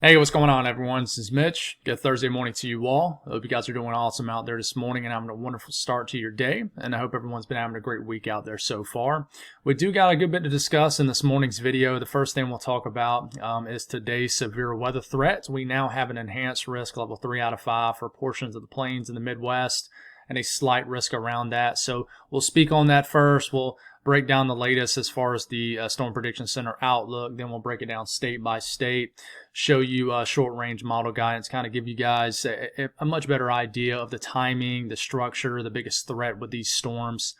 Hey, what's going on, everyone? This is Mitch. Good Thursday morning to you all. I hope you guys are doing awesome out there this morning and having a wonderful start to your day. And I hope everyone's been having a great week out there so far. We do got a good bit to discuss in this morning's video. The first thing we'll talk about is today's severe weather threat. We now have an enhanced risk level 3 out of 5 for portions of the plains in the Midwest and a slight risk around that. So we'll speak on that first. We'll break down the latest as far as the Storm Prediction Center outlook. Then we'll break it down state by state, show you short range model guidance, kind of give you guys a much better idea of the timing, the structure, the biggest threat with these storms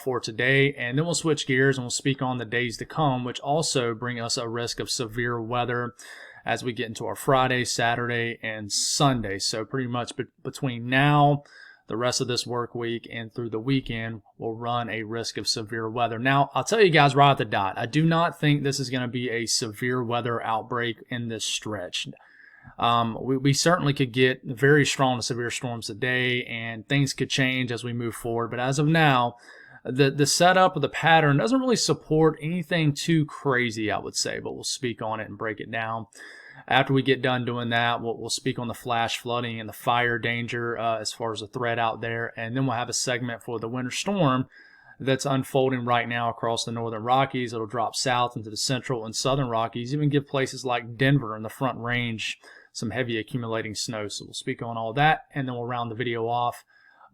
for today. And then we'll switch gears and we'll speak on the days to come, which also bring us a risk of severe weather as we get into our Friday, Saturday, and Sunday. So pretty much between now, the rest of this work week, and through the weekend, will run a risk of severe weather. Now, I'll tell you guys right at the dot, I do not think this is going to be a severe weather outbreak in this stretch. We certainly could get very strong to severe storms today, and things could change as we move forward. But as of now, the setup of the pattern doesn't really support anything too crazy, I would say, but we'll speak on it and break it down. After we get done doing that, we'll speak on the flash flooding and the fire danger as far as the threat out there. And then we'll have a segment for the winter storm that's unfolding right now across the northern Rockies. It'll drop south into the central and southern Rockies, even give places like Denver and the Front Range some heavy accumulating snow. So we'll speak on all that, and then we'll round the video off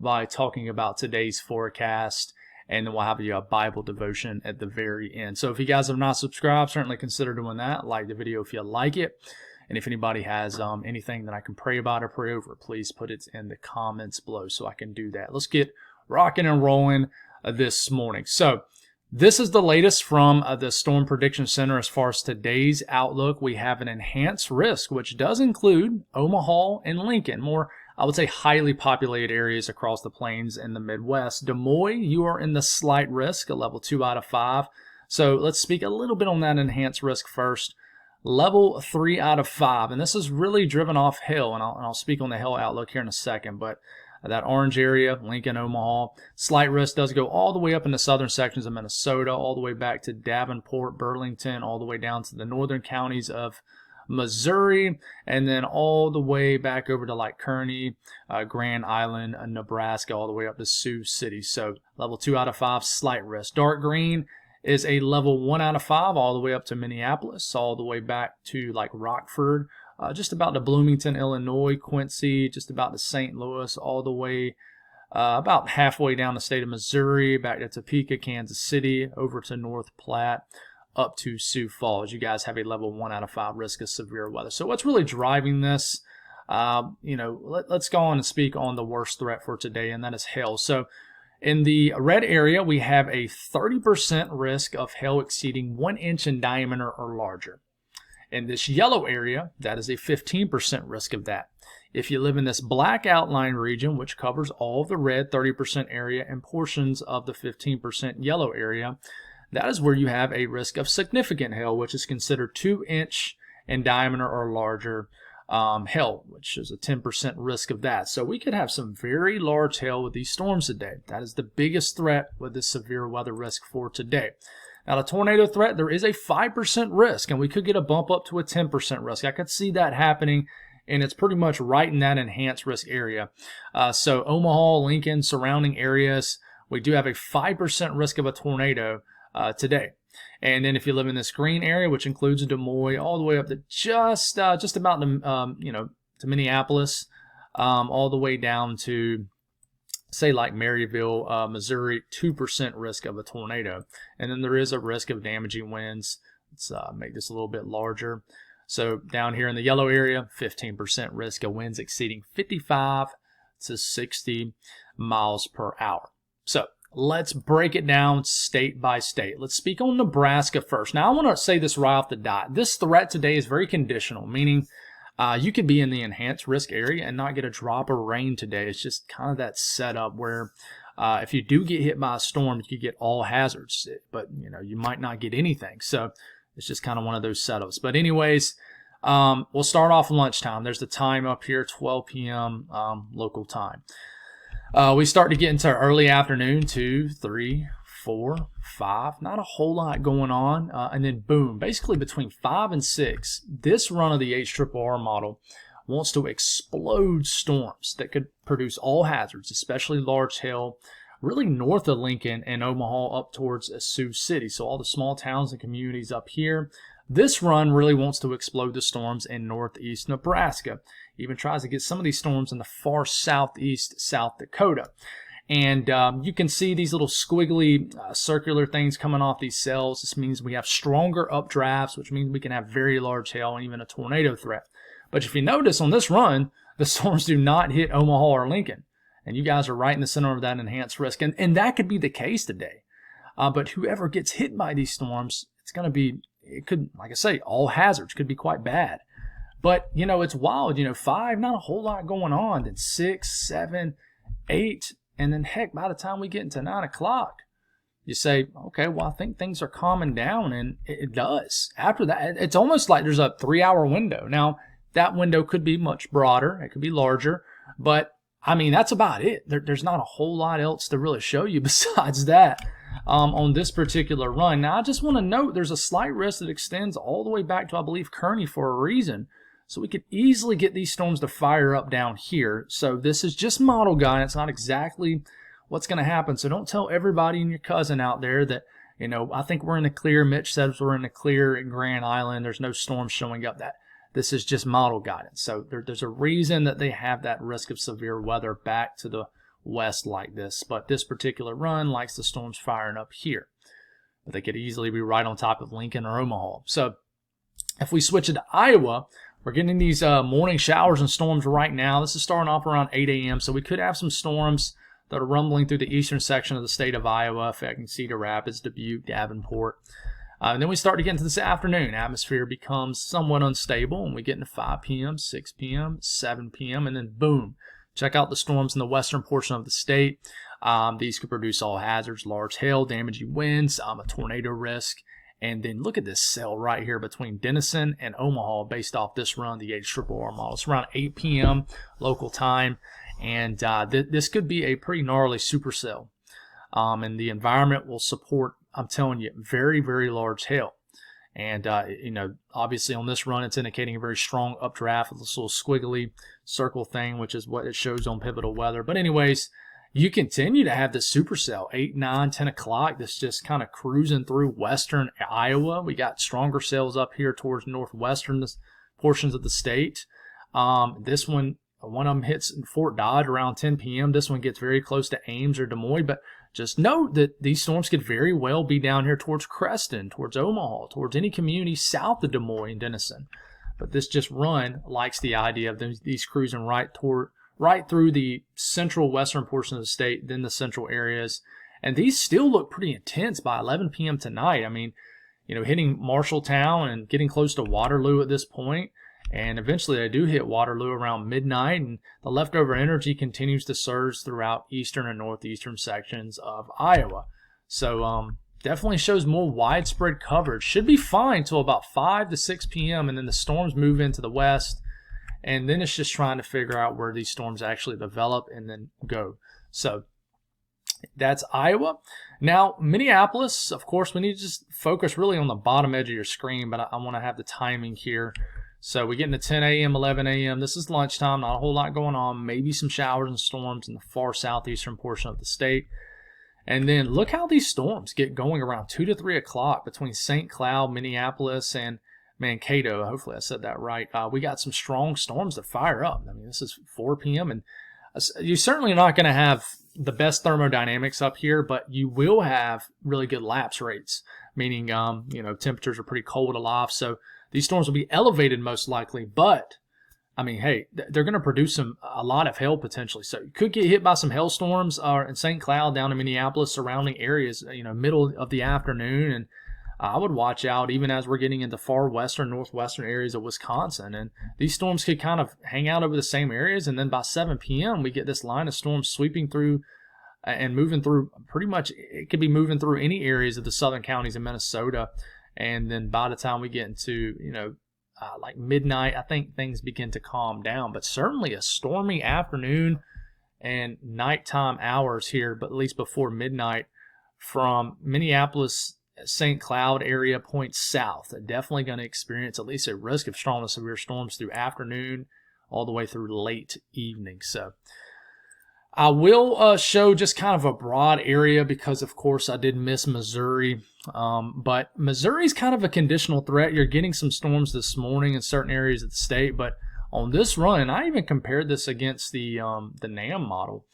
by talking about today's forecast. And then we'll have a Bible devotion at the very end. So if you guys have not subscribed, certainly consider doing that. Like the video if you like it. And if anybody has anything that I can pray about or pray over, please put it in the comments below so I can do that. Let's get rocking and rolling this morning. So this is the latest from the Storm Prediction Center as far as today's outlook. We have an enhanced risk, which does include Omaha and Lincoln, more I would say highly populated areas across the plains in the Midwest. Des Moines, you are in the slight risk, a level 2 out of 5. So let's speak a little bit on that enhanced risk first. Level 3 out of 5, and this is really driven off hail, and I'll speak on the hail outlook here in a second, but that orange area, Lincoln, Omaha, slight risk does go all the way up in the southern sections of Minnesota, all the way back to Davenport, Burlington, all the way down to the northern counties of Missouri, and then all the way back over to like Kearney, Grand Island, Nebraska, all the way up to Sioux City. So level 2 out of 5, slight risk. Dark green is a level 1 out of 5, all the way up to Minneapolis, all the way back to like Rockford, just about to Bloomington, Illinois, Quincy, just about to St. Louis, all the way about halfway down the state of Missouri, back to Topeka, Kansas City, over to North Platte, up to Sioux Falls. You guys have a level 1 out of 5 risk of severe weather. So what's really driving this? Let's go on and speak on the worst threat for today, and that is hail. So in the red area, we have a 30% risk of hail exceeding 1 inch in diameter or larger. In this yellow area, that is a 15% risk of that. If you live in this black outline region, which covers all of the red 30% area and portions of the 15% yellow area, that is where you have a risk of significant hail, which is considered 2 inch in diameter or larger hail, which is a 10% risk of that. So we could have some very large hail with these storms today. That is the biggest threat with this severe weather risk for today. Now, the tornado threat, there is a 5% risk, and we could get a bump up to a 10% risk. I could see that happening, and it's pretty much right in that enhanced risk area. So Omaha, Lincoln, surrounding areas, we do have a 5% risk of a tornado today. And then if you live in this green area, which includes Des Moines, all the way up to just about to Minneapolis, all the way down to say like Maryville, Missouri, 2% risk of a tornado. And then there is a risk of damaging winds. Let's make this a little bit larger. So down here in the yellow area, 15% risk of winds exceeding 55 to 60 miles per hour. So let's break it down state by state. Let's speak on Nebraska first. Now, I want to say this right off the dot. This threat today is very conditional, meaning you could be in the enhanced risk area and not get a drop of rain today. It's just kind of that setup where if you do get hit by a storm, you could get all hazards, but you might not get anything. So it's just kind of one of those setups. But anyways, we'll start off lunchtime. There's the time up here, 12 p.m. Local time. We start to get into early afternoon, 2, 3, 4, 5, not a whole lot going on. And then boom, basically between 5 and 6, this run of the HRRR model wants to explode storms that could produce all hazards, especially large hail, really north of Lincoln and Omaha up towards Sioux City. So all the small towns and communities up here. This run really wants to explode the storms in northeast Nebraska. Even tries to get some of these storms in the far southeast South Dakota. And you can see these little squiggly circular things coming off these cells. This means we have stronger updrafts, which means we can have very large hail and even a tornado threat. But if you notice on this run, the storms do not hit Omaha or Lincoln. And you guys are right in the center of that enhanced risk. And that could be the case today. But whoever gets hit by these storms, it's going to be, it could, like I say, all hazards could be quite bad. But, you know, it's wild. You know, 5, not a whole lot going on. Then 6, 7, 8. And then, heck, by the time we get into 9 o'clock, you say, okay, well, I think things are calming down. And it does. After that, it's almost like there's a 3-hour window. Now, that window could be much broader. It could be larger. But, I mean, that's about it. There's not a whole lot else to really show you besides that on this particular run. Now, I just want to note there's a slight risk that extends all the way back to, I believe, Kearney for a reason. So we could easily get these storms to fire up down here. So this is just model guidance, not exactly what's going to happen. So don't tell everybody and your cousin out there that, you know, I think we're in the clear. Mitch says we're in the clear at Grand Island. There's no storms showing up. This is just model guidance. So there's a reason that they have that risk of severe weather back to the west like this. But this particular run likes the storms firing up here. But they could easily be right on top of Lincoln or Omaha. So if we switch it to Iowa, we're getting these morning showers and storms right now. This is starting off around 8 a.m., so we could have some storms that are rumbling through the eastern section of the state of Iowa, affecting Cedar Rapids, Dubuque, Davenport. And then we start to get into this afternoon. Atmosphere becomes somewhat unstable, and we get into 5 p.m., 6 p.m., 7 p.m., and then boom. Check out the storms in the western portion of the state. These could produce all hazards, large hail, damaging winds, a tornado risk. And then look at this cell right here between Denison and Omaha based off this run, the HRRR model. It's around 8 p.m. local time. And this could be a pretty gnarly supercell. And the environment will support, I'm telling you, very, very large hail. And, you know, obviously on this run, it's indicating a very strong updraft with this little squiggly circle thing, which is what it shows on Pivotal Weather. But anyways, you continue to have this supercell, 8, 9, 10 o'clock. This just kind of cruising through western Iowa. We got stronger cells up here towards northwestern portions of the state. This one of them hits Fort Dodge around 10 p.m. This one gets very close to Ames or Des Moines. But just note that these storms could very well be down here towards Creston, towards Omaha, towards any community south of Des Moines and Denison. But this just run likes the idea of these cruising right through the central western portion of the state, then the central areas. And these still look pretty intense by 11 p.m. tonight. I mean, you know, hitting Marshalltown and getting close to Waterloo at this point. And eventually they do hit Waterloo around midnight. And the leftover energy continues to surge throughout eastern and northeastern sections of Iowa. So definitely shows more widespread coverage. Should be fine till about 5 to 6 p.m. And then the storms move into the west. And then it's just trying to figure out where these storms actually develop and then go. So that's Iowa. Now, Minneapolis, of course, we need to just focus really on the bottom edge of your screen, but I want to have the timing here. So we get into 10 a.m., 11 a.m. This is lunchtime, not a whole lot going on. Maybe some showers and storms in the far southeastern portion of the state. And then look how these storms get going around 2 to 3 o'clock between St. Cloud, Minneapolis, and Mankato. Hopefully I said that right. We got some strong storms that fire up. I mean, this is 4 p.m. and you're certainly not going to have the best thermodynamics up here, but you will have really good lapse rates, meaning, you know, temperatures are pretty cold aloft. So these storms will be elevated most likely, but I mean, hey, they're going to produce a lot of hail potentially. So you could get hit by some hailstorms in St. Cloud down in Minneapolis, surrounding areas, you know, middle of the afternoon. And I would watch out even as we're getting into far western, northwestern areas of Wisconsin. And these storms could kind of hang out over the same areas. And then by 7 p.m., we get this line of storms sweeping through and moving through pretty much, it could be moving through any areas of the southern counties in Minnesota. And then by the time we get into, you know, like midnight, I think things begin to calm down. But certainly a stormy afternoon and nighttime hours here, but at least before midnight, from Minneapolis, St. Cloud area points south. Definitely going to experience at least a risk of strong to severe storms through afternoon all the way through late evening. So I will show just kind of a broad area because, of course, I did miss Missouri. But Missouri's kind of a conditional threat. You're getting some storms this morning in certain areas of the state. But on this run, and I even compared this against the NAM model,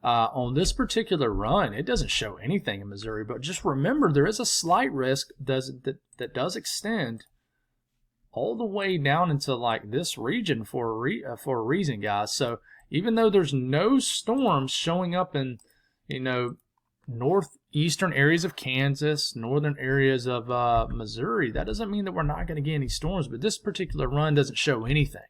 on this particular run, it doesn't show anything in Missouri. But just remember, there is a slight risk that does extend all the way down into like this region for a reason, guys. So even though there's no storms showing up in, northeastern areas of Kansas, northern areas of Missouri, that doesn't mean that we're not going to get any storms. But this particular run doesn't show anything,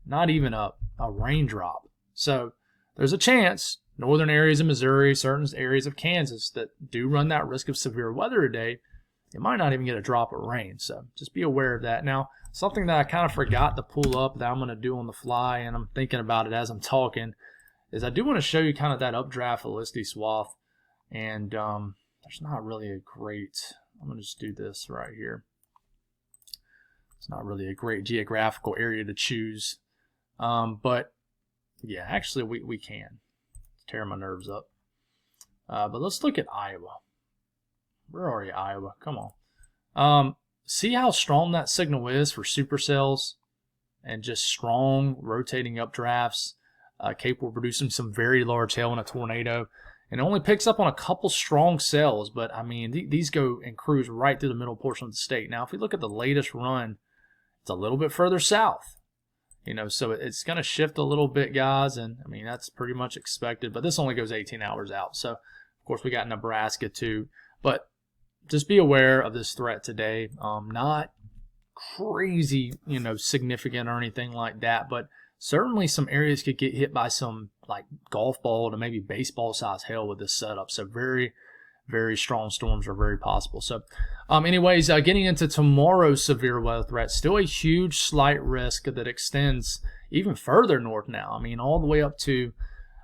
not even a raindrop. So there's a chance northern areas of Missouri, certain areas of Kansas that do run that risk of severe weather today, you might not even get a drop of rain. So just be aware of that. Now, something that I kind of forgot to pull up that I'm going to do on the fly, and I'm thinking about it as I'm talking, is I do want to show you kind of that updraft velocity swath. And there's not really a great, I'm going to just do this right here. It's not really a great geographical area to choose. But yeah, actually we can. Tear my nerves up. But let's look at Iowa. Where are you, Iowa? Come on. See how strong that signal is for supercells and just strong rotating updrafts, capable of producing some very large hail in a tornado. And it only picks up on a couple strong cells, but I mean, these go and cruise right through the middle portion of the state. Now, if we look at the latest run, it's a little bit further south, so it's going to shift a little bit, guys. And I mean, that's pretty much expected, but this only goes 18 hours out. So, of course, we got Nebraska too, but just be aware of this threat today. Not crazy, significant or anything like that, but certainly some areas could get hit by some like golf ball to maybe baseball size hail with this setup. So very, very strong storms are very possible. So anyways, getting into tomorrow's severe weather threat, still a huge slight risk that extends even further north now. I mean, all the way up to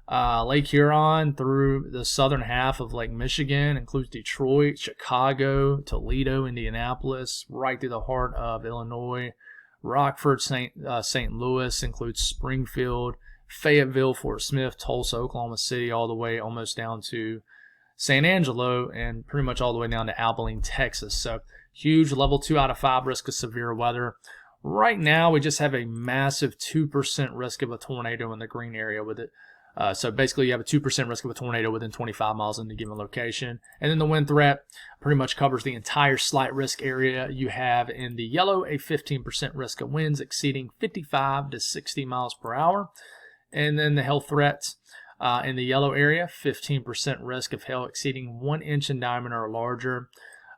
Lake Huron through the southern half of Lake Michigan, includes Detroit, Chicago, Toledo, Indianapolis, right through the heart of Illinois. Rockford, St. Louis, includes Springfield, Fayetteville, Fort Smith, Tulsa, Oklahoma City, all the way almost down to San Angelo, and pretty much all the way down to Abilene, Texas. So huge level 2 out of 5 risk of severe weather. Right now, we just have a massive 2% risk of a tornado in the green area with it. So basically, you have a 2% risk of a tornado within 25 miles in a given location. And then the wind threat pretty much covers the entire slight risk area. You have in the yellow a 15% risk of winds exceeding 55 to 60 miles per hour. And then the hail threat in the yellow area, 15% risk of hail exceeding 1 inch in diameter or larger.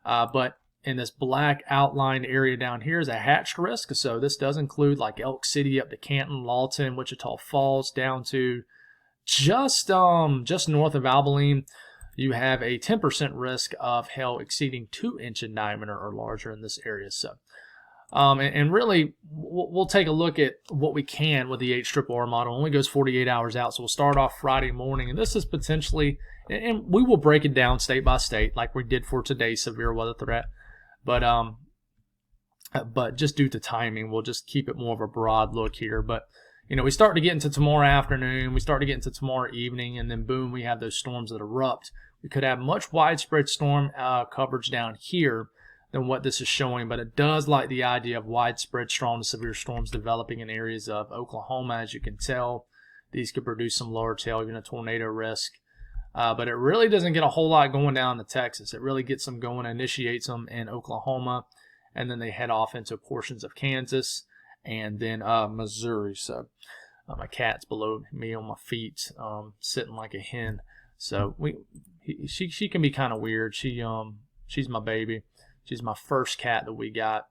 But in this black outlined area down here is a hatched risk. So this does include like Elk City up to Canton, Lawton, Wichita Falls, down to just north of Abilene. You have a 10% risk of hail exceeding 2 inch in diameter or larger in this area. So, and really, we'll take a look at what we can with the HRRR model. It only goes 48 hours out, so we'll start off Friday morning. And this is potentially, and we will break it down state by state like we did for today's severe weather threat. But just due to timing, we'll just keep it more of a broad look here. But we start to get into tomorrow afternoon, we start to get into tomorrow evening, and then boom, we have those storms that erupt. We could have much widespread storm coverage down here than what this is showing, but it does like the idea of widespread strong to severe storms developing in areas of Oklahoma. As you can tell, these could produce some large hail, even a tornado risk. But it really doesn't get a whole lot going down to Texas. It really gets them going, initiates them in Oklahoma, and then they head off into portions of Kansas and then Missouri. So my cat's below me on my feet, sitting like a hen. So she can be kind of weird. She's my baby. She's my first cat that we got,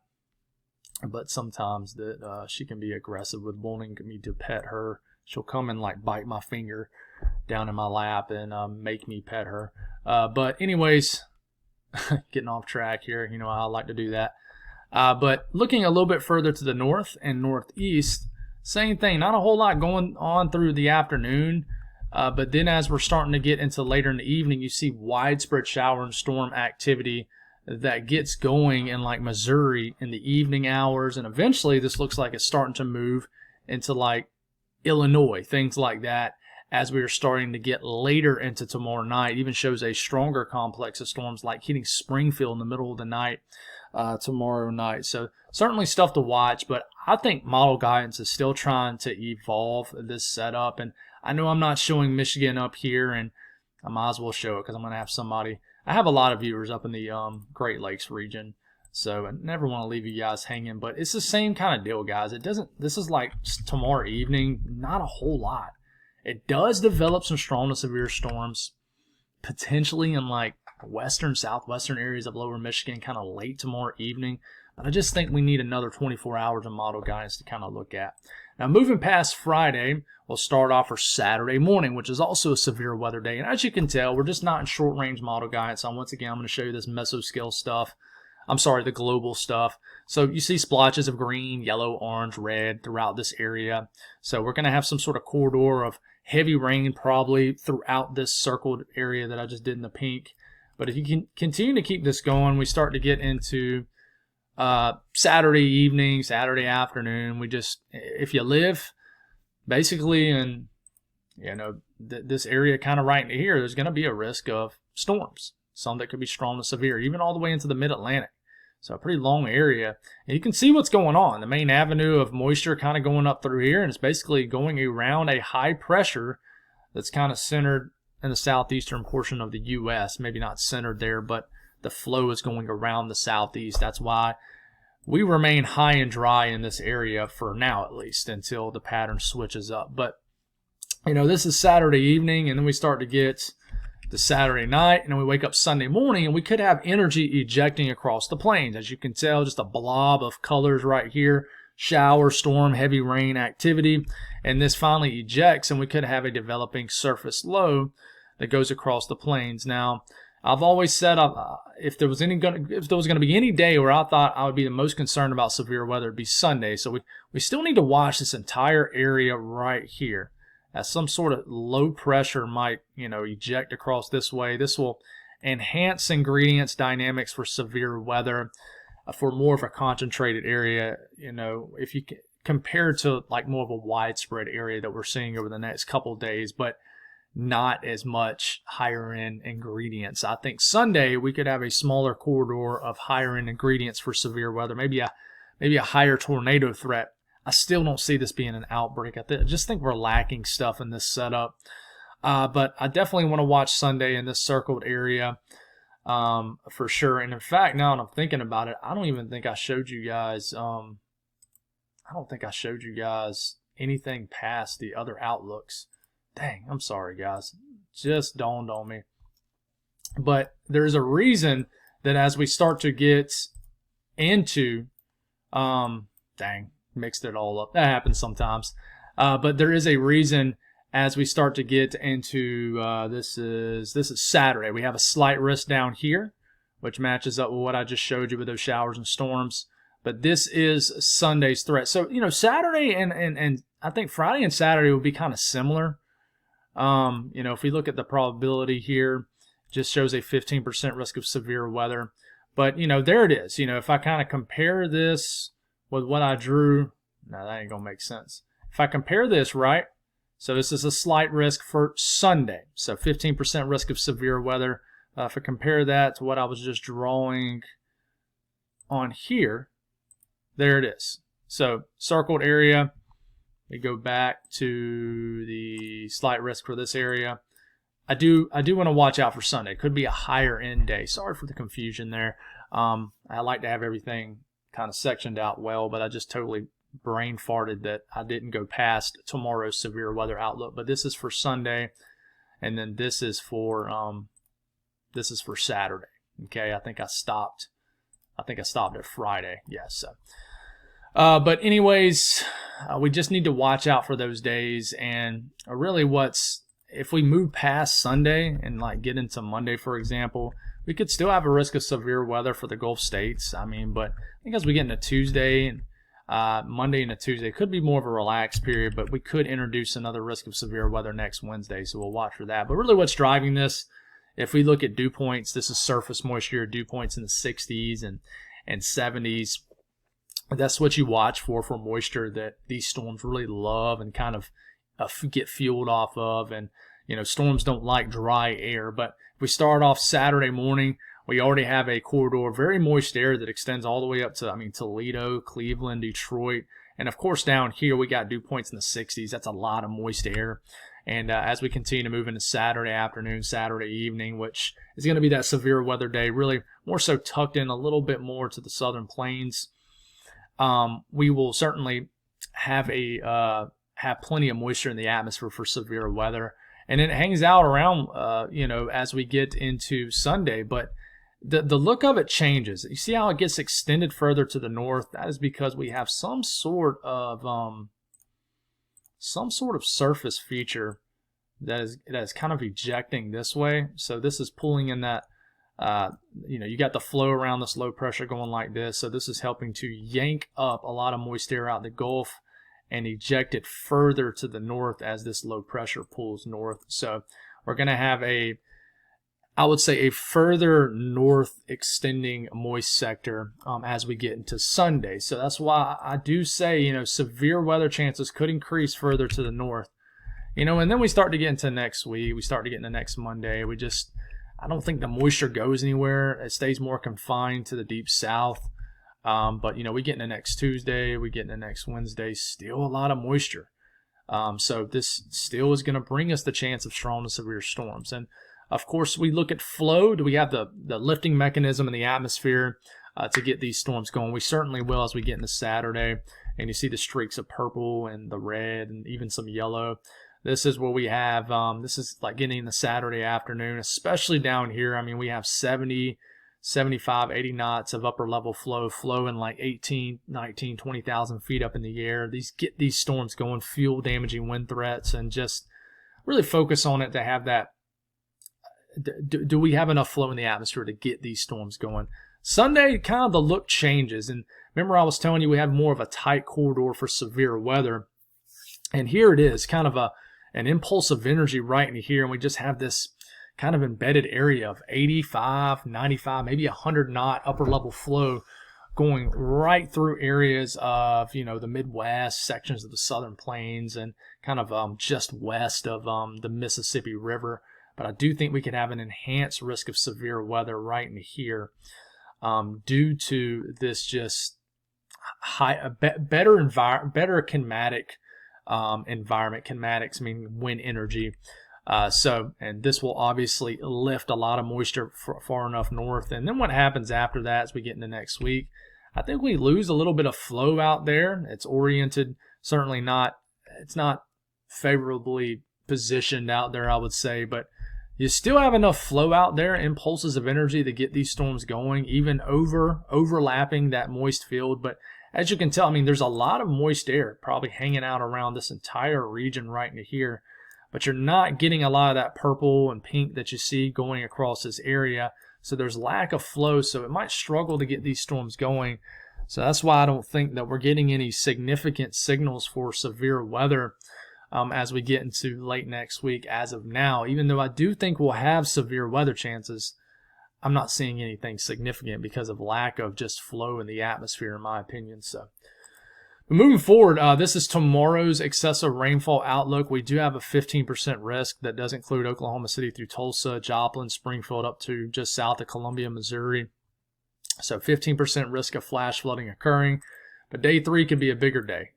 but sometimes that she can be aggressive with wanting me to pet her. She'll come and like bite my finger down in my lap and make me pet her. But anyways, getting off track here. I like to do that. But looking a little bit further to the north and northeast, same thing. Not a whole lot going on through the afternoon. But then as we're starting to get into later in the evening, you see widespread shower and storm activity that gets going in like Missouri in the evening hours. And eventually this looks like it's starting to move into like Illinois, things like that, as we are starting to get later into tomorrow night. Even shows a stronger complex of storms like hitting Springfield in the middle of the night tomorrow night. So certainly stuff to watch, but I think model guidance is still trying to evolve this setup. And I know I'm not showing Michigan up here, and I might as well show it because I'm going to have somebody. I have a lot of viewers up in the Great Lakes region, so I never want to leave you guys hanging. But it's the same kind of deal, guys. It doesn't. This is like tomorrow evening. Not a whole lot. It does develop some strong to severe storms, potentially in like western, southwestern areas of lower Michigan, kind of late tomorrow evening. But I just think we need another 24 hours of model guidance to kind of look at. Now, moving past Friday, we'll start off for Saturday morning, which is also a severe weather day. And as you can tell, we're just not in short-range model guidance. So once again, I'm going to show you this mesoscale stuff. I'm sorry, the global stuff. So you see splotches of green, yellow, orange, red throughout this area. So we're going to have some sort of corridor of heavy rain probably throughout this circled area that I just did in the pink. But if you can continue to keep this going, we start to get into Saturday evening, Saturday afternoon. If you live basically in, this area kind of right into here, there's going to be a risk of storms, some that could be strong to severe, even all the way into the mid-Atlantic. So a pretty long area. And you can see what's going on. The main avenue of moisture kind of going up through here, and it's basically going around a high pressure that's kind of centered in the southeastern portion of the U.S. Maybe not centered there, but the flow is going around the southeast. That's why we remain high and dry in this area for now, at least, until the pattern switches up. But, this is Saturday evening, and then we start to get to Saturday night, and then we wake up Sunday morning, and we could have energy ejecting across the plains. As you can tell, just a blob of colors right here. Shower, storm, heavy rain activity. And this finally ejects, and we could have a developing surface low that goes across the plains. Now, I've always said if there was going to be any day where I thought I would be the most concerned about severe weather, it'd be Sunday. So we still need to watch this entire area right here, as some sort of low pressure might eject across this way. This will enhance ingredients dynamics for severe weather, for more of a concentrated area. If you compare to like more of a widespread area that we're seeing over the next couple of days, but not as much higher end ingredients. I think Sunday we could have a smaller corridor of higher end ingredients for severe weather, maybe a higher tornado threat. I still don't see this being an outbreak. I just think we're lacking stuff in this setup. But I definitely want to watch Sunday in this circled area for sure. And in fact, now that I'm thinking about it, I don't even think I showed you guys. I don't think I showed you guys anything past the other outlooks. Dang, I'm sorry, guys. Just dawned on me. But there's a reason that as we start to get into, mixed it all up. That happens sometimes. But there is a reason as we start to get into, this is Saturday. We have a slight risk down here, which matches up with what I just showed you with those showers and storms. But this is Sunday's threat. So, Saturday and I think Friday and Saturday will be kind of similar. If we look at the probability here, it just shows a 15% risk of severe weather. But, there it is. If I kind of compare this with what I drew, no, that ain't going to make sense. If I compare this, right, so this is a slight risk for Sunday. So 15% risk of severe weather. If I compare that to what I was just drawing on here, there it is. So circled area. We go back to the slight risk for this area. I do want to watch out for Sunday. It could be a higher end day. Sorry for the confusion there. I like to have everything kind of sectioned out well, but I just totally brain farted that I didn't go past tomorrow's severe weather outlook. But this is for Sunday, and then this is for Saturday. Okay, I think I stopped at Friday. Yes. But anyways, we just need to watch out for those days. And really if we move past Sunday and like get into Monday, for example, we could still have a risk of severe weather for the Gulf states. But I think as we get into Tuesday, and Monday and a Tuesday could be more of a relaxed period, but we could introduce another risk of severe weather next Wednesday, so we'll watch for that. But really what's driving this, if we look at dew points, this is surface moisture, dew points in the 60s and 70s. That's what you watch for moisture that these storms really love and kind of get fueled off of. And, storms don't like dry air. But if we start off Saturday morning, we already have a corridor, very moist air that extends all the way up to, Toledo, Cleveland, Detroit. And, of course, down here we got dew points in the 60s. That's a lot of moist air. And as we continue to move into Saturday afternoon, Saturday evening, which is going to be that severe weather day, really more so tucked in a little bit more to the southern plains, we will certainly have plenty of moisture in the atmosphere for severe weather. And it hangs out around, as we get into Sunday. But the look of it changes. You see how it gets extended further to the north? That is because we have some sort of surface feature that is kind of ejecting this way. So this is pulling in that, you got the flow around this low pressure going like this. So this is helping to yank up a lot of moist air out the Gulf and eject it further to the north as this low pressure pulls north. So we're going to have a further north extending moist sector as we get into Sunday. So that's why I do say, severe weather chances could increase further to the north. And then we start to get into next week. We start to get into next Monday. I don't think the moisture goes anywhere. It stays more confined to the deep south. But, we get into next Tuesday. We get into next Wednesday. Still a lot of moisture. So this still is going to bring us the chance of strong to severe storms. And, of course, we look at flow. Do we have the lifting mechanism in the atmosphere to get these storms going? We certainly will as we get into Saturday. And you see the streaks of purple and the red and even some yellow. This is where we have, this is like getting in the Saturday afternoon, especially down here. We have 70, 75, 80 knots of upper level flowing like 18, 19, 20,000 feet up in the air. Get these storms going, fuel damaging wind threats, and just really focus on it to have that. Do we have enough flow in the atmosphere to get these storms going? Sunday, kind of the look changes. And remember I was telling you we have more of a tight corridor for severe weather. And here it is, kind of an impulse of energy right in here. And we just have this kind of embedded area of 85, 95, maybe 100 knot upper level flow going right through areas of, the Midwest, sections of the southern plains, and kind of just west of the Mississippi River. But I do think we could have an enhanced risk of severe weather right in here due to this just better kinematic environment. Kinematics mean wind energy. And this will obviously lift a lot of moisture far enough north. And then what happens after that as we get into next week, I think we lose a little bit of flow out there. It's oriented, certainly it's not favorably positioned out there, I would say, but you still have enough flow out there, impulses of energy to get these storms going, even overlapping that moist field. But as you can tell, there's a lot of moist air probably hanging out around this entire region right into here. But you're not getting a lot of that purple and pink that you see going across this area. So there's lack of flow, so it might struggle to get these storms going. So that's why I don't think that we're getting any significant signals for severe weather as we get into late next week as of now. Even though I do think we'll have severe weather chances, I'm not seeing anything significant because of lack of just flow in the atmosphere, in my opinion. So moving forward, this is tomorrow's excessive rainfall outlook. We do have a 15% risk. That does include Oklahoma City through Tulsa, Joplin, Springfield, up to just south of Columbia, Missouri. So 15% risk of flash flooding occurring. But day 3 could be a bigger day.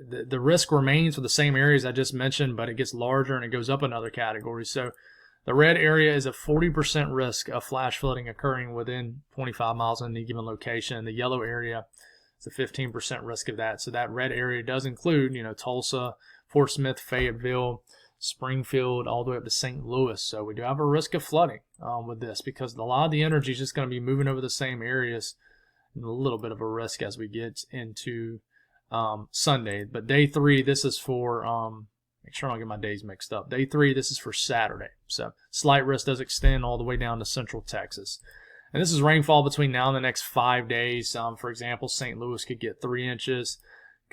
The risk remains for the same areas I just mentioned, but it gets larger and it goes up another category. So the red area is a 40% risk of flash flooding occurring within 25 miles in any given location. The yellow area is a 15% risk of that. So that red area does include, Tulsa, Fort Smith, Fayetteville, Springfield, all the way up to St. Louis. So we do have a risk of flooding with this because a lot of the energy is just going to be moving over the same areas. And a little bit of a risk as we get into Sunday. But day 3, this is for, make sure I don't get my days mixed up. Day 3, this is for Saturday. So slight risk does extend all the way down to central Texas. And this is rainfall between now and the next 5 days. For example, St. Louis could get 3 inches.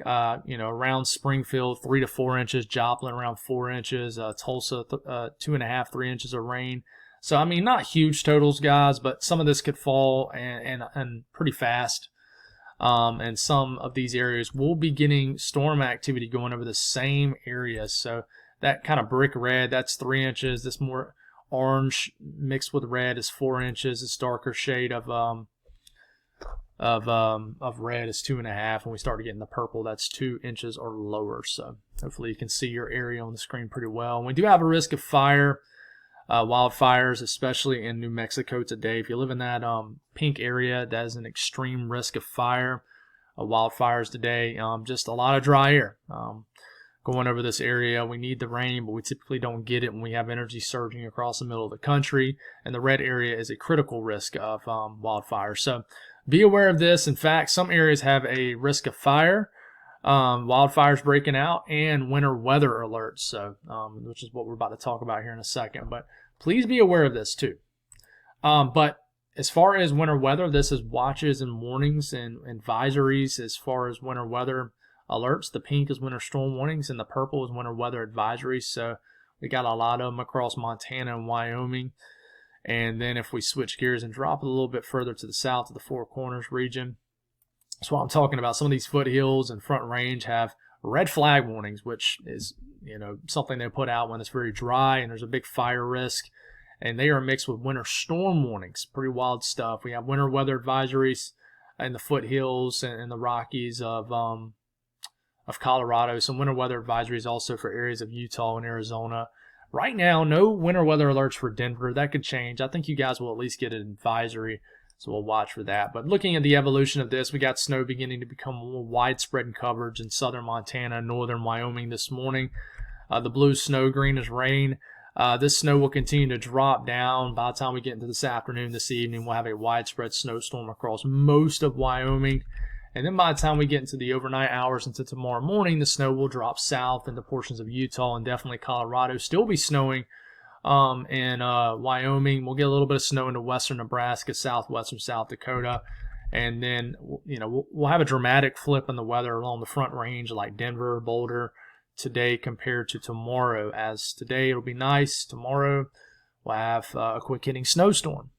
Around Springfield, 3 to 4 inches. Joplin around 4 inches. Tulsa, 2.5, 3 inches of rain. So, I mean, not huge totals, guys, but some of this could fall and pretty fast. And some of these areas will be getting storm activity going over the same area. So that kind of brick red, that's 3 inches. This more orange mixed with red is 4 inches. This darker shade of red is 2.5. When we start getting the purple, that's 2 inches or lower. So hopefully you can see your area on the screen pretty well. And we do have a risk of fire. Wildfires, especially in New Mexico today. If you live in that pink area, that is an extreme risk of fire. Wildfires today, just a lot of dry air going over this area. We need the rain, but we typically don't get it when we have energy surging across the middle of the country. And the red area is a critical risk of wildfire. So be aware of this. In fact, some areas have a risk of fire, wildfires breaking out, and winter weather alerts, so which is what we're about to talk about here in a second. But please be aware of this too. But as far as winter weather, this is watches and warnings and advisories. As far as winter weather alerts, the pink is winter storm warnings and the purple is winter weather advisories. So we got a lot of them across Montana and Wyoming. And then if we switch gears and drop it a little bit further to the south of the Four Corners region, that's what I'm talking about. Some of these foothills and Front Range have red flag warnings, which is, something they put out when it's very dry and there's a big fire risk. And they are mixed with winter storm warnings. Pretty wild stuff. We have winter weather advisories in the foothills and the Rockies of Colorado. Some winter weather advisories also for areas of Utah and Arizona. Right now, no winter weather alerts for Denver. That could change. I think you guys will at least get an advisory. So we'll watch for that. But looking at the evolution of this, we got snow beginning to become more widespread in coverage in southern Montana and northern Wyoming this morning. The blue snow, green is rain. This snow will continue to drop down. By the time we get into this afternoon, this evening, we'll have a widespread snowstorm across most of Wyoming. And then by the time we get into the overnight hours into tomorrow morning, the snow will drop south into portions of Utah and definitely Colorado. Still be snowing in Wyoming. We'll get a little bit of snow into western Nebraska, southwestern South Dakota. And then, we'll have a dramatic flip in the weather along the Front Range like Denver, Boulder today compared to tomorrow. As today it'll be nice. Tomorrow we'll have a quick hitting snowstorm.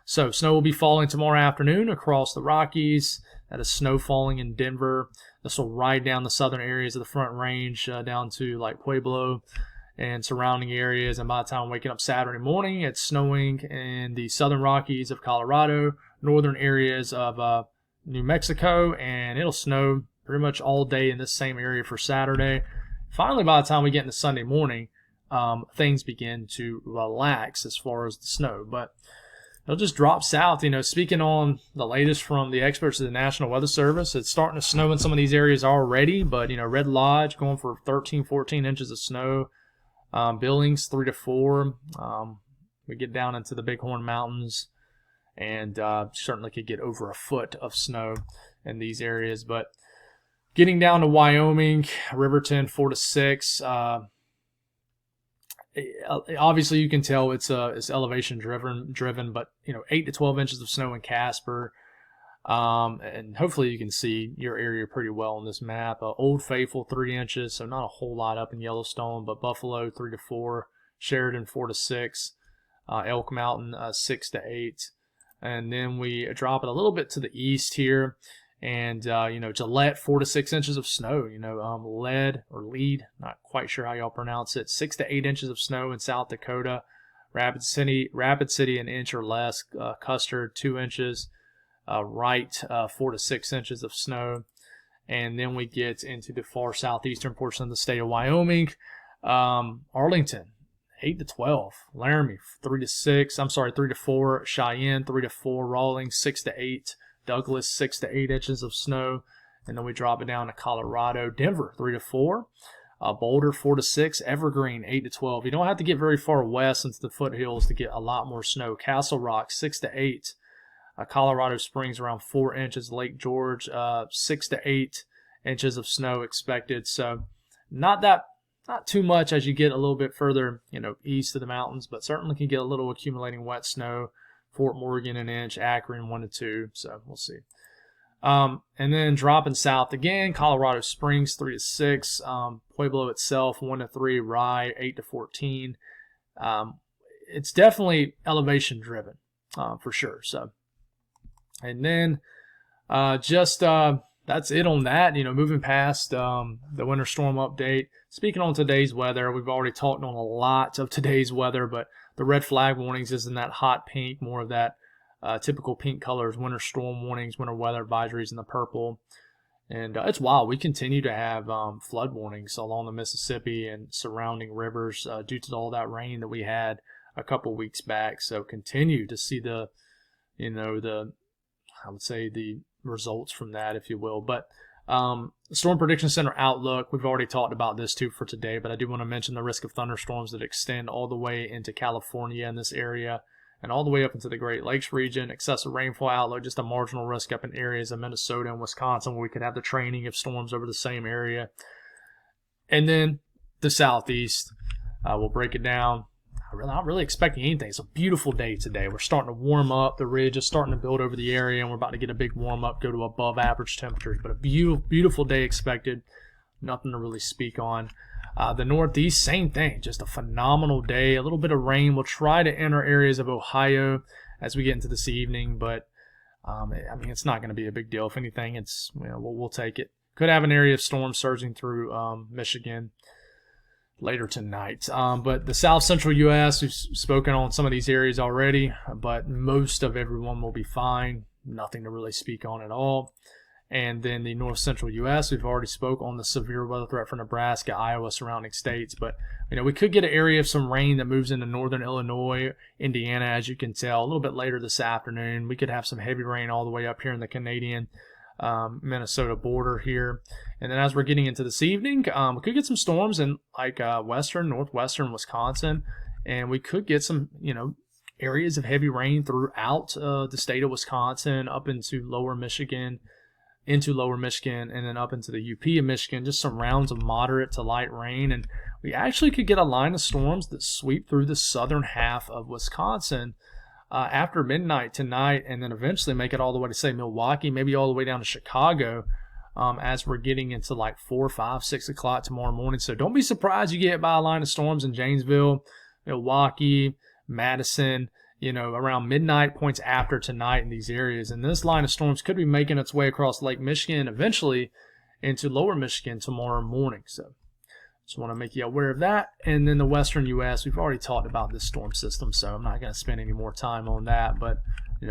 So snow will be falling tomorrow afternoon across the Rockies. That is snow falling in Denver. This will ride down the southern areas of the Front Range down to like Pueblo and surrounding areas. And by the time waking up Saturday morning, it's snowing in the southern Rockies of Colorado, northern areas of New Mexico, and it'll snow pretty much all day in this same area for Saturday. Finally, by the time we get into Sunday morning, things begin to relax as far as the snow. But it'll just drop south. Speaking on the latest from the experts of the National Weather Service, it's starting to snow in some of these areas already. But, Red Lodge going for 13, 14 inches of snow. Billings, 3 to 4. We get down into the Bighorn Mountains and certainly could get over a foot of snow in these areas. But getting down to Wyoming, Riverton, 4 to 6. Obviously, you can tell it's elevation driven, but 8 to 12 inches of snow in Casper, and hopefully you can see your area pretty well on this map. Old Faithful, 3 inches, so not a whole lot up in Yellowstone, but Buffalo, 3 to 4, Sheridan, 4 to 6, Elk Mountain, 6 to 8, and then we drop it a little bit to the east here. And, Gillette, 4 to 6 inches of snow. Lead, not quite sure how y'all pronounce it. 6 to 8 inches of snow in South Dakota. Rapid City, an inch or less. Custer, 2 inches. Wright, 4 to 6 inches of snow. And then we get into the far southeastern portion of the state of Wyoming. Arlington, 8 to 12. Laramie, 3 to 4. Cheyenne, 3 to 4. Rawlings, 6 to 8. Douglas, 6 to 8 inches of snow. And then we drop it down to Colorado. Denver, 3 to 4. Boulder, 4 to 6. Evergreen, 8 to 12. You don't have to get very far west into the foothills to get a lot more snow. Castle Rock, 6 to 8. Colorado Springs, around 4 inches. Lake George, 6 to 8 inches of snow expected. So not too much as you get a little bit further, east of the mountains, but certainly can get a little accumulating wet snow Fort Morgan an inch, Akron 1 to 2. So we'll see. And then dropping south again, Colorado Springs 3 to 6, Pueblo itself 1 to 3, Rye 8 to 14. It's definitely elevation driven, for sure. So, and then that's it on that. Moving past the winter storm update. Speaking on today's weather, we've already talked on a lot of today's weather, but the red flag warnings isn't that hot pink, more of that typical pink colors, winter storm warnings, winter weather advisories in the purple. And it's wild. We continue to have flood warnings along the Mississippi and surrounding rivers due to all that rain that we had a couple weeks back. So continue to see the results from that, if you will. But Storm Prediction Center outlook, we've already talked about this too for today, but I do want to mention the risk of thunderstorms that extend all the way into California in this area and all the way up into the Great Lakes region. Excessive rainfall outlook, just a marginal risk up in areas of Minnesota and Wisconsin where we could have the training of storms over the same area. And then the southeast, we'll break it down. I'm not really expecting anything. It's a beautiful day today. We're starting to warm up. The ridge is starting to build over the area, and we're about to get a big warm up, go to above average temperatures. But a beautiful day expected. Nothing to really speak on. The Northeast, same thing. Just a phenomenal day. A little bit of rain. We'll try to enter areas of Ohio as we get into this evening, but it's not going to be a big deal. If anything, it's we'll take it. Could have an area of storm surging through Michigan later tonight. But the South Central U.S., we've spoken on some of these areas already, but most of everyone will be fine. Nothing to really speak on at all. And then the North Central U.S., we've already spoke on the severe weather threat for Nebraska, Iowa, surrounding states. But, we could get an area of some rain that moves into northern Illinois, Indiana, as you can tell, a little bit later this afternoon. We could have some heavy rain all the way up here in the Canadian Minnesota border here. And then as we're getting into this evening, we could get some storms in western, northwestern Wisconsin, and we could get some, areas of heavy rain throughout the state of Wisconsin, up into lower Michigan, and then up into the UP of Michigan, just some rounds of moderate to light rain. And we actually could get a line of storms that sweep through the southern half of Wisconsin after midnight tonight, and then eventually make it all the way to, say, Milwaukee, maybe all the way down to Chicago as we're getting into 4, 5, 6 o'clock tomorrow morning. So don't be surprised you get hit by a line of storms in Janesville, Milwaukee, Madison, around midnight, points after tonight in these areas. And this line of storms could be making its way across Lake Michigan, eventually into lower Michigan tomorrow morning. So just want to make you aware of that. And then the western U.S., we've already talked about this storm system, so I'm not going to spend any more time on that. But,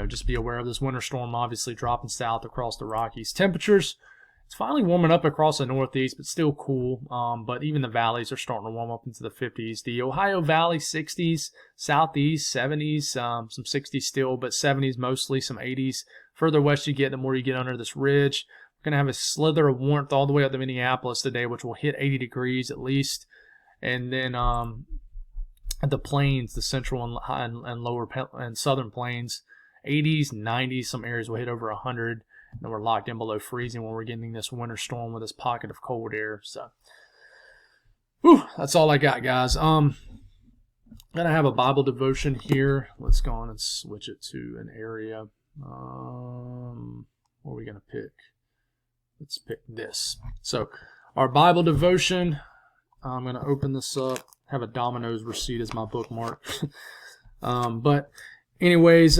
just be aware of this winter storm obviously dropping south across the Rockies. Temperatures, it's finally warming up across the Northeast, but still cool. But even the valleys are starting to warm up into the 50s. The Ohio Valley, 60s. Southeast, 70s. Some 60s still, but 70s mostly, some 80s. Further west you get, the more you get under this ridge. We're going to have a slither of warmth all the way up to Minneapolis today, which will hit 80 degrees at least. And then the plains, the central and lower and southern plains, 80s, 90s. Some areas will hit over 100. And then we're locked in below freezing when we're getting this winter storm with this pocket of cold air. So, that's all I got, guys. I'm going to have a Bible devotion here. Let's go on and switch it to an area. What are we going to pick? Let's pick this. So, our Bible devotion, I'm going to open this up, have a Domino's receipt as my bookmark. But anyways,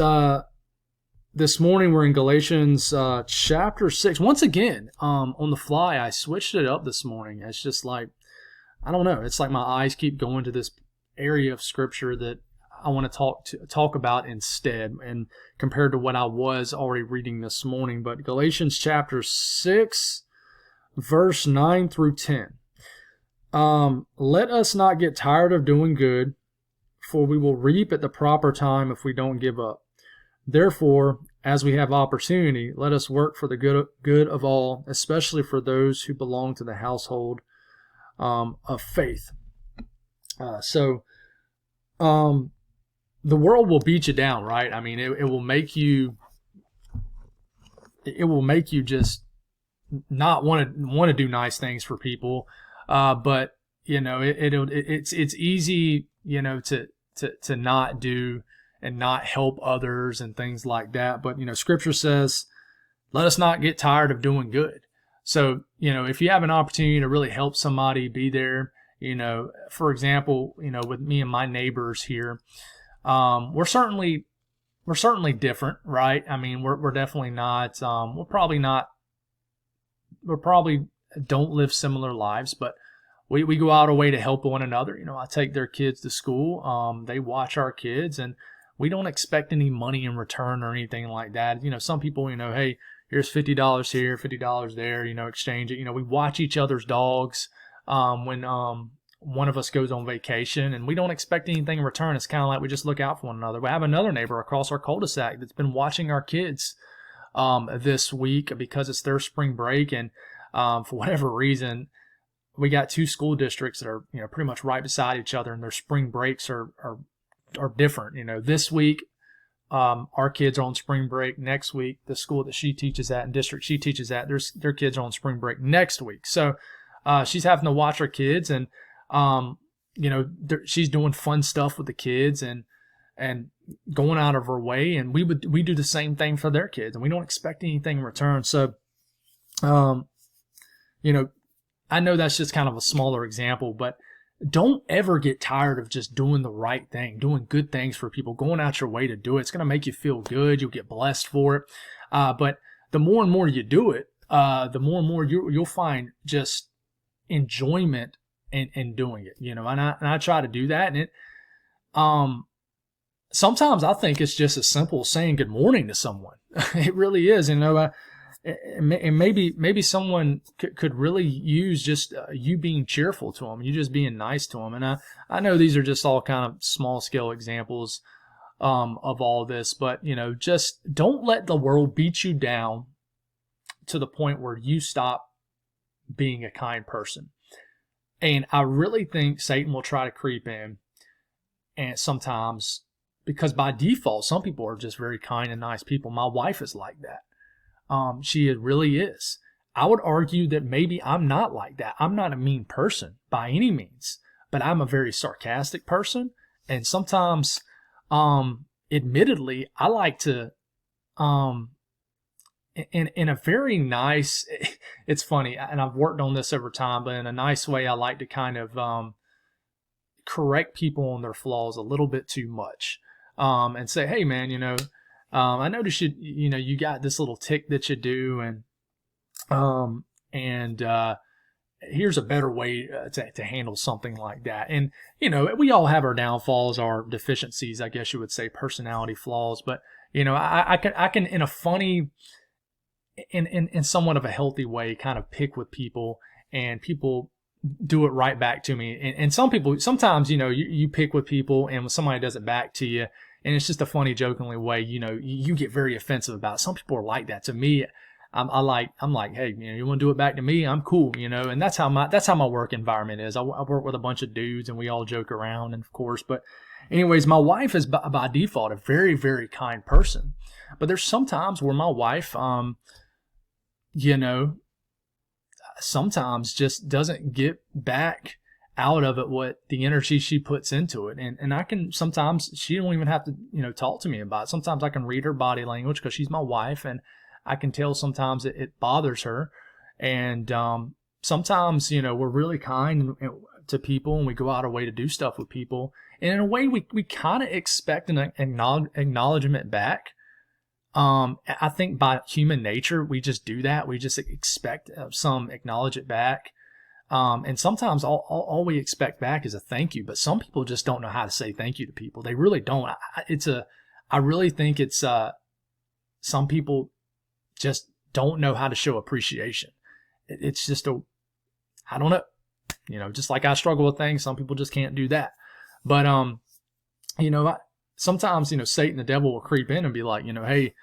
this morning we're in Galatians chapter 6. Once again, on the fly, I switched it up this morning. It's just I don't know. It's like my eyes keep going to this area of Scripture that I want to talk about instead, and compared to what I was already reading this morning. But Galatians chapter 6, verse 9 through 10. Let us not get tired of doing good, for we will reap at the proper time if we don't give up. Therefore, as we have opportunity, let us work for the good of all, especially for those who belong to the household of faith. The world will beat you down, right? I mean, it will make you just not want to do nice things for people. But it's easy, to not do not help others and things like that. But, Scripture says, let us not get tired of doing good. So, if you have an opportunity to really help somebody, be there. For example, with me and my neighbors here, we're certainly different, right? I mean, we're definitely not, we probably don't live similar lives, but we go out a way to help one another. I take their kids to school. They watch our kids, and we don't expect any money in return or anything like that. Some people, hey, here's $50 here, $50 there, exchange it. We watch each other's dogs when one of us goes on vacation, and we don't expect anything in return. It's kind of like we just look out for one another. We have another neighbor across our cul-de-sac that's been watching our kids this week because it's their spring break, and for whatever reason, we got two school districts that are pretty much right beside each other, and their spring breaks are different. This week our kids are on spring break. Next week, the school that she teaches at and district she teaches at, their kids are on spring break next week. So she's having to watch her kids, and she's doing fun stuff with the kids and going out of her way, and we do the same thing for their kids, and we don't expect anything in return. So I know that's just kind of a smaller example, but don't ever get tired of just doing the right thing, doing good things for people, going out your way to do it. It's going to make you feel good. You'll get blessed for it. But the more and more you do it, the more and more you'll find just enjoyment in doing it. And I try to do that. And it, sometimes I think it's just as simple as saying good morning to someone. It really is. And maybe someone could really use just you being cheerful to them, you just being nice to them. And I know these are just all kind of small scale examples of all this, but just don't let the world beat you down to the point where you stop being a kind person. And I really think Satan will try to creep in, and sometimes, because by default some people are just very kind and nice people. My wife is like that. She really is. I would argue that maybe I'm not like that. I'm not a mean person by any means, but I'm a very sarcastic person. And sometimes, admittedly, I like to, in a very nice, it's funny, and I've worked on this over time, but in a nice way, I like to kind of, correct people on their flaws a little bit too much, and say, hey man, I noticed you got this little tick that you do, and here's a better way to handle something like that. And we all have our downfalls, our deficiencies, I guess you would say, personality flaws. But I can in a funny, in somewhat of a healthy way, kind of pick with people, and people do it right back to me. And some people, sometimes you pick with people, and when somebody does it back to you, and it's just a funny, jokingly way, you get very offensive about it. Some people are like that. To me, I'm like, hey, you want to do it back to me? I'm cool, and that's how my work environment is. I work with a bunch of dudes, and we all joke around, and of course, but anyways, my wife is by default a very, very kind person. But there's some times where my wife, sometimes just doesn't get back out of it what the energy she puts into it. And I can, sometimes she don't even have to, talk to me about it. Sometimes I can read her body language because she's my wife, and I can tell sometimes it bothers her. And sometimes, we're really kind to people, and we go out our way to do stuff with people. And in a way, we kind of expect an acknowledgement back. I think by human nature, we just do that. We just expect some acknowledge it back. And sometimes all we expect back is a thank you, but some people just don't know how to say thank you to people. They really don't. I really think it's, some people just don't know how to show appreciation. It's just I don't know, just like I struggle with things, some people just can't do that. But, sometimes, Satan, the devil, will creep in and be like, hey,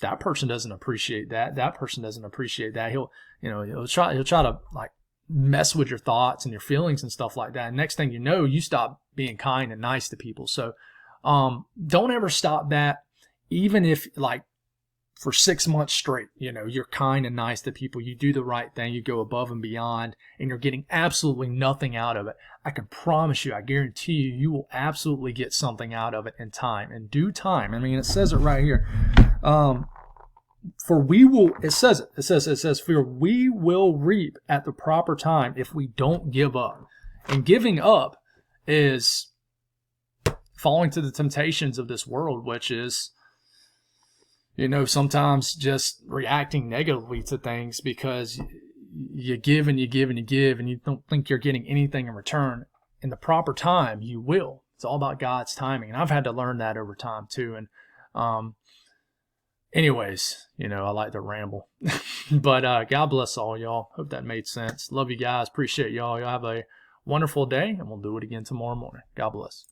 that person doesn't appreciate that. That person doesn't appreciate that. He'll try to like mess with your thoughts and your feelings and stuff like that. And next thing you know, you stop being kind and nice to people. So, don't ever stop that. Even if, like, for 6 months straight, you're kind and nice to people, you do the right thing, you go above and beyond, and you're getting absolutely nothing out of it, I can promise you, I guarantee you, you will absolutely get something out of it in time, in due time. I mean, it says it right here. For we will, it says, for we will reap at the proper time if we don't give up. And giving up is falling to the temptations of this world, which is, sometimes just reacting negatively to things because you give and you give and you give and you don't think you're getting anything in return. In the proper time, you will. It's all about God's timing. And I've had to learn that over time too. And anyways, I like to ramble. But God bless all y'all. Hope that made sense. Love you guys. Appreciate y'all. Y'all have a wonderful day, and we'll do it again tomorrow morning. God bless.